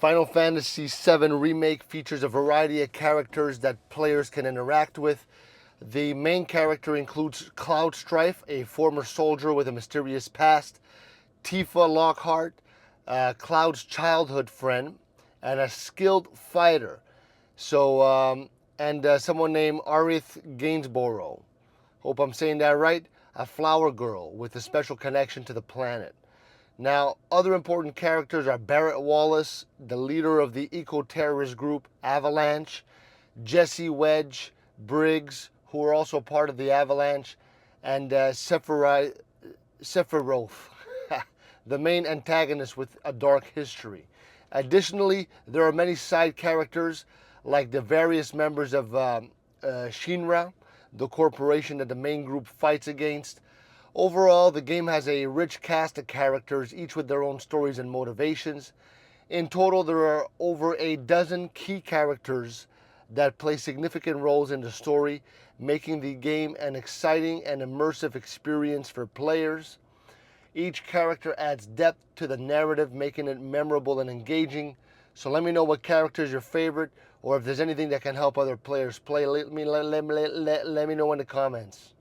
Final Fantasy VII Remake features a variety of characters that players can interact with. The main character includes Cloud Strife, a former soldier with a mysterious past, Tifa Lockhart, Cloud's childhood friend, and a skilled fighter. And someone named Aerith Gainsborough. Hope I'm saying that right. A flower girl with a special connection to the planet. Now, other important characters are Barret Wallace, the leader of the eco-terrorist group AVALANCHE, Jessie, Wedge, Briggs, who are also part of the AVALANCHE, and Sephiroth, the main antagonist with a dark history. Additionally, there are many side characters like the various members of Shinra, the corporation that the main group fights against. Overall, the game has a rich cast of characters, each with their own stories and motivations. In total, there are over a dozen key characters that play significant roles in the story, making the game an exciting and immersive experience for players. Each character adds depth to the narrative, making it memorable and engaging. So let me know what character is your favorite, or if there's anything that can help other players play. Let me know in the comments.